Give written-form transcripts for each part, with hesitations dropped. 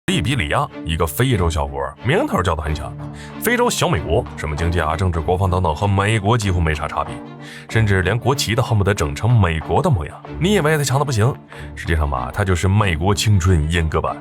利比里亚，一个非洲小国，名头叫得很响。非洲小美国，什么经济啊、政治、国防等等，和美国几乎没啥差别，甚至连国旗都恨不得整成美国的模样。你以为它强的不行？实际上吧，它就是美国青春阉割版。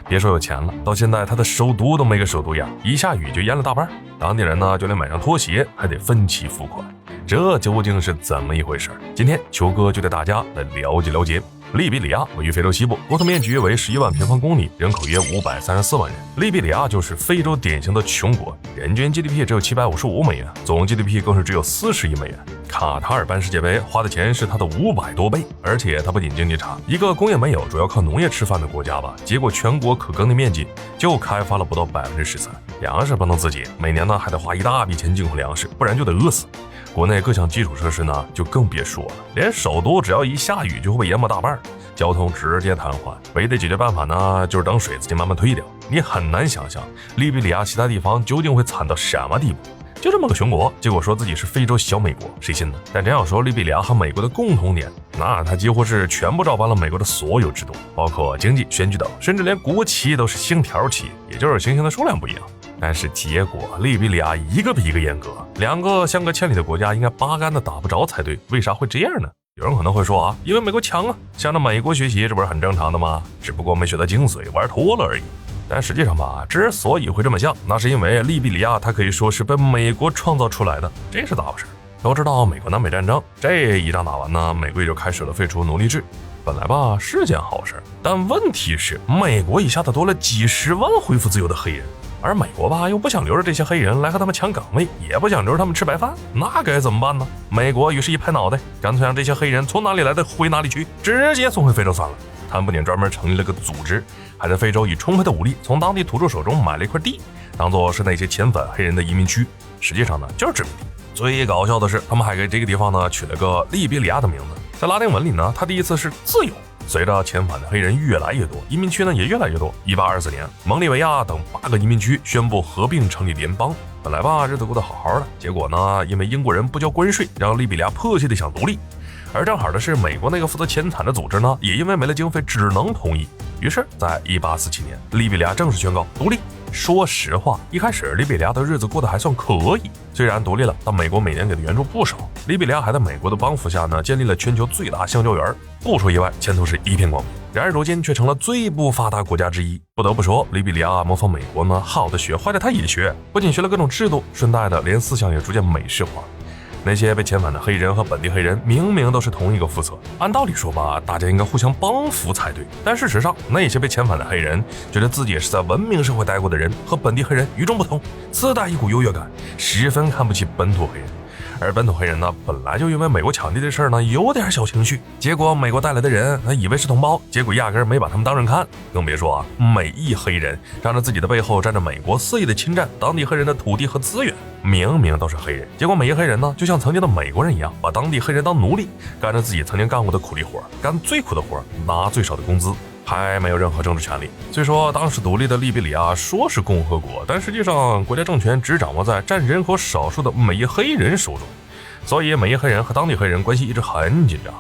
别说有钱了，到现在它的首都都没个首都样，一下雨就淹了大半。当地人呢，就连买双拖鞋还得分期付款。这究竟是怎么一回事？今天球哥就带大家来了解了解。利比里亚位于非洲西部，国土面积约为11万平方公里，人口约534万人。利比里亚就是非洲典型的穷国，人均 GDP 只有755美元，总 GDP 更是只有40亿美元。卡塔尔办世界杯花的钱是它的500多倍，而且它不仅经济差，一个工业没有，主要靠农业吃饭的国家吧，结果全国可耕的面积就开发了不到13%，粮食不能自给，每年呢还得花一大笔钱进口粮食，不然就得饿死。国内各项基础设施呢就更别说了，连首都只要一下雨就会被淹没大半，交通直接瘫痪。唯一的解决办法呢就是等水自己慢慢退掉。你很难想象利比里亚其他地方究竟会惨到什么地步。就这么个穷国，结果说自己是非洲小美国，谁信呢？但真要说利比里亚和美国的共同点，那它几乎是全部照搬了美国的所有制度，包括经济、选举等，甚至连国旗都是星条旗，也就是星星的数量不一样。但是结果利比里亚一个比一个严格，两个相隔千里的国家应该八竿子打不着才对，为啥会这样呢？有人可能会说啊，因为美国强啊，向着美国学习，这不是很正常的吗？只不过没学到精髓，玩脱了而已。但实际上吧，之所以会这么像，那是因为利比里亚它可以说是被美国创造出来的。这是咋回事？都知道美国南北战争，这一仗打完呢，美国也就开始了废除奴隶制。本来吧是件好事，但问题是美国一下子多了几十万恢复自由的黑人，而美国吧又不想留着这些黑人来和他们抢岗位，也不想留着他们吃白饭，那该怎么办呢？美国于是一拍脑袋，干脆让这些黑人从哪里来的回哪里去，直接送回非洲算了。他们不仅专门成立了个组织，还在非洲以充沛的武力从当地土著手中买了一块地，当做是那些遣返黑人的移民区，实际上呢就是殖民地。最搞笑的是，他们还给这个地方呢取了个利比里亚的名字，在拉丁文里呢，它的意思是自由。随着遣返的黑人越来越多，移民区呢也越来越多。1824年，蒙利维亚等8个移民区宣布合并成立联邦。本来吧，日子过得好好的，结果呢，因为英国人不交关税，让利比里亚迫切地想独立。而正好的是，美国那个负责遣返的组织呢，也因为没了经费，只能同意。于是，在1847年，利比里亚正式宣告独立。说实话，一开始利比里亚的日子过得还算可以，虽然独立了，但美国每年给的援助不少。利比里亚还在美国的帮扶下呢，建立了全球最大橡胶园，不出意外，前途是一片光明。然而如今却成了最不发达国家之一。不得不说，利比里亚模仿美国呢，好的学，坏的他也学，不仅学了各种制度，顺带的连思想也逐渐美式化。那些被遣返的黑人和本地黑人明明都是同一个肤色，按道理说吧，大家应该互相帮扶才对。但事实上，那些被遣返的黑人觉得自己也是在文明社会待过的人，和本地黑人与众不同，自带一股优越感，十分看不起本土黑人。而本土黑人呢，本来就因为美国抢地的事儿呢有点小情绪，结果美国带来的人他以为是同胞，结果压根没把他们当人看。更别说啊，美裔黑人仗着自己的背后站着美国肆意的侵占当地黑人的土地和资源，明明都是黑人，结果美裔黑人呢就像曾经的美国人一样，把当地黑人当奴隶，干着自己曾经干过的苦力活，干最苦的活，拿最少的工资，还没有任何政治权利。虽说当时独立的利比里亚说是共和国，但实际上国家政权只掌握在占人口少数的美裔黑人手中，所以美裔黑人和当地黑人关系一直很紧张。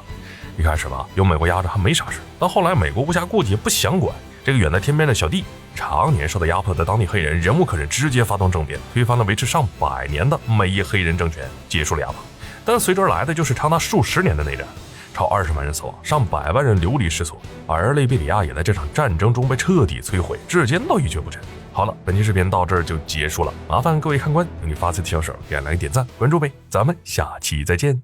一开始吧，有美国压着还没啥事，但后来美国无暇顾及，不想管这个远在天边的小弟，常年受到压迫的当地黑人忍无可忍，直接发动政变，推翻了维持上百年的美裔黑人政权，结束了压迫。但随之而来的就是长达数十年的内战，超20万人死亡，上百万人流离失所，而利比里亚也在这场战争中被彻底摧毁，至今都一蹶不振。好了，本期视频到这儿就结束了，麻烦各位看官，请你发次小手，给俺来点赞关注呗，咱们下期再见。